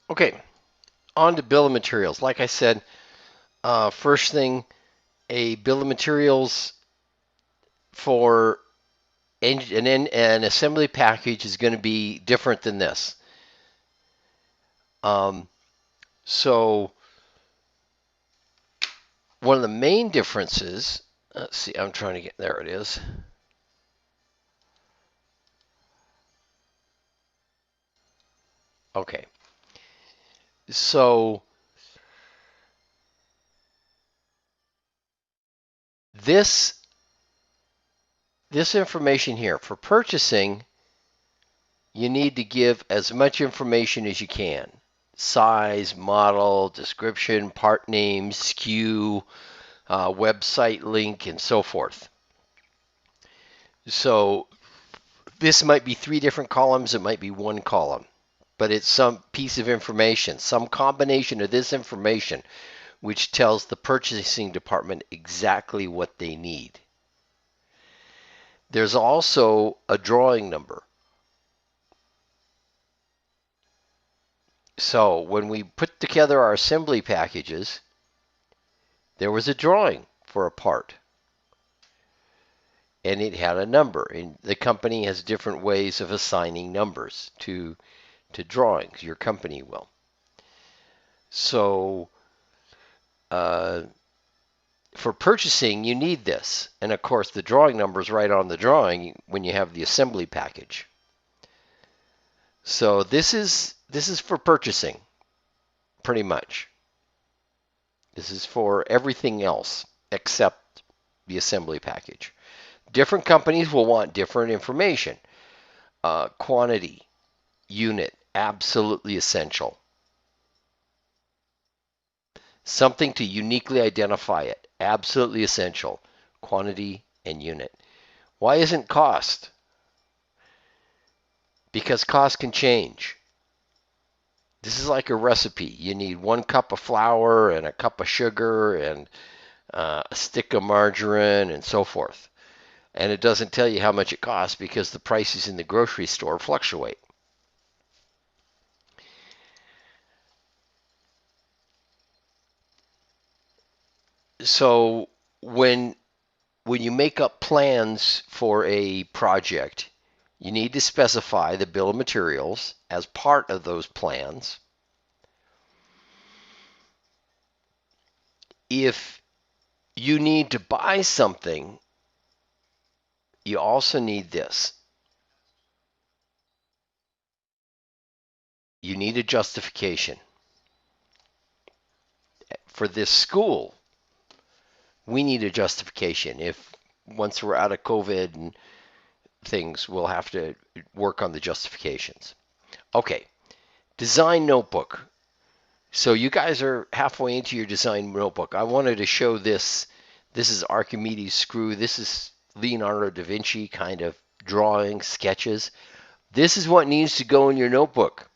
Okay, on to bill of materials. Like I said, first thing, a bill of materials for an assembly package is going to be different than this. Um, so one of the main differences, let's see, I'm trying to get, there it is. Okay, so this this information here for purchasing, you need to give as much information as you can. Size, model, description, part name, SKU, website link, and so forth. So this might be 3 different columns, it might be 1 column, but it's some piece of information, some combination of this information which tells the purchasing department exactly what they need. There's also a drawing number. So when we put together our assembly packages, there was a drawing for a part, and it had a number. And the company has different ways of assigning numbers to drawings. Your company will. So uh, for purchasing, you need this. And of course, the drawing number is right on the drawing when you have the assembly package. So this is for purchasing, pretty much. This is for everything else except the assembly package. Different companies will want different information. Quantity, unit, absolutely essential. Something to uniquely identify it, absolutely essential. Quantity and unit. Why isn't cost? Because cost can change. This is like a recipe. You need 1 cup of flour and a cup of sugar and a stick of margarine and so forth. And it doesn't tell you how much it costs because the prices in the grocery store fluctuate. So when you make up plans for a project, you need to specify the bill of materials as part of those plans. If you need to buy something, you also need this. You need a justification. For this school, we need a justification. If once we're out of COVID and things, we'll have to work on the justifications. Okay, design notebook. So you guys are halfway into your design notebook. I wanted to show this. This is Archimedes screw. This is Leonardo da Vinci kind of drawing sketches. This is what needs to go in your notebook.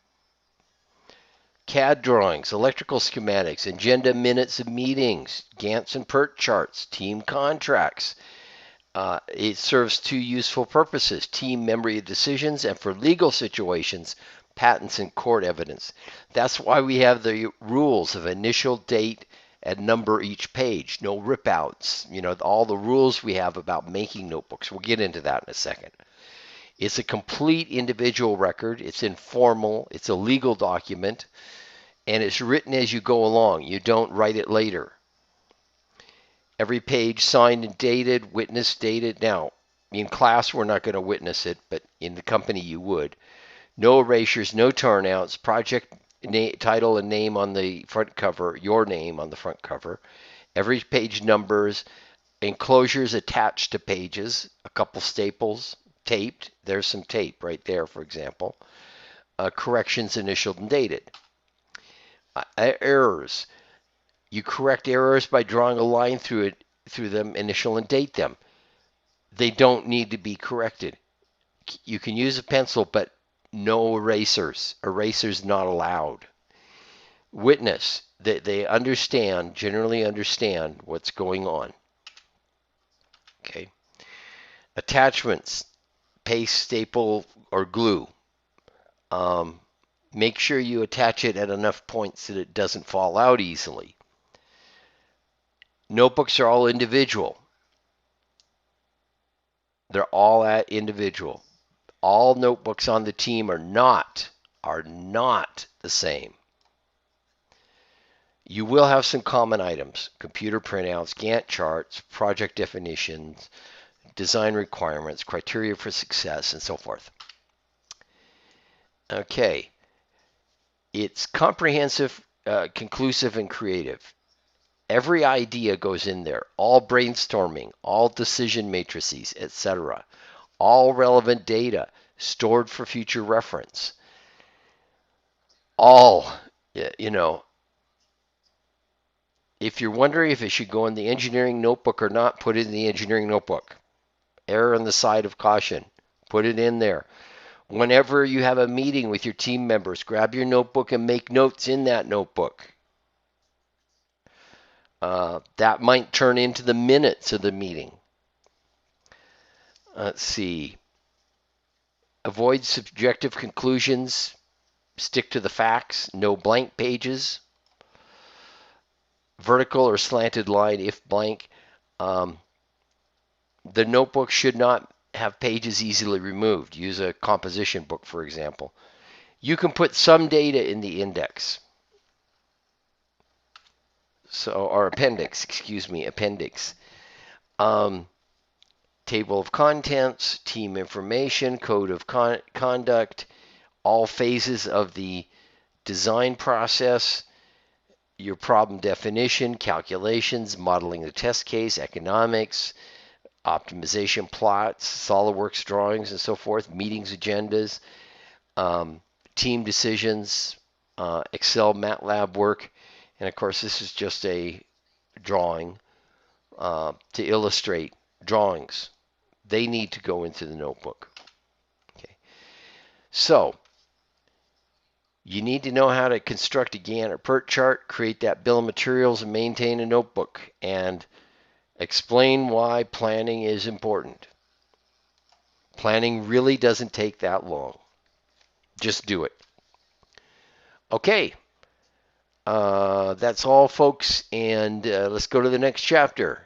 CAD drawings, electrical schematics, agenda minutes of meetings, Gantt and PERT charts, team contracts. It serves 2 useful purposes: team memory of decisions, and for legal situations, patents and court evidence. That's why we have the rules of initial, date, and number each page. No rip outs. All the rules we have about making notebooks. We'll get into that in a second. It's a complete individual record. It's informal. It's a legal document. And it's written as you go along. You don't write it later. Every page signed and dated, witness dated. Now, in class, we're not going to witness it, but in the company, you would. No erasures, no turnouts, project title and name on the front cover, your name on the front cover. Every page numbers, enclosures attached to pages, a couple staples, taped. There's some tape right there, for example. Corrections initialed and dated. Errors. You correct errors by drawing a line through them, initial and date them. They don't need to be corrected. You can use a pencil, but no erasers. Erasers not allowed. Witness. They understand, generally understand what's going on. Okay. Attachments. Paste, staple, or glue. Um, Make sure you attach it at enough points that it doesn't fall out easily. Notebooks are all individual. They're all at individual. All notebooks on the team are not the same. You will have some common items: computer printouts, Gantt charts, project definitions, design requirements, criteria for success, and so forth. Okay, it's comprehensive, conclusive, and creative. Every idea goes in there, all brainstorming, all decision matrices, etc. All relevant data stored for future reference. All, you know, if you're wondering if it should go in the engineering notebook or not, put it in the engineering notebook. Err on the side of caution. Put it in there. Whenever you have a meeting with your team members, grab your notebook and make notes in that notebook. That might turn into the minutes of the meeting. Let's see. Avoid subjective conclusions. Stick to the facts. No blank pages. Vertical or slanted line if blank. The notebook should not have pages easily removed. Use a composition book, for example. You can put some data in the index. Or appendix, appendix. Table of contents, team information, code of conduct, all phases of the design process, your problem definition, calculations, modeling the test case, economics, optimization plots, SolidWorks drawings, and so forth, meetings agendas, team decisions, Excel, MATLAB work, and of course this is just a drawing to illustrate drawings. They need to go into the notebook. Okay, so you need to know how to construct a Gantt or PERT chart, create that bill of materials, and maintain a notebook, and explain why planning is important. Planning really doesn't take that long. Just do it. Okay, that's all, folks, and let's go to the next chapter.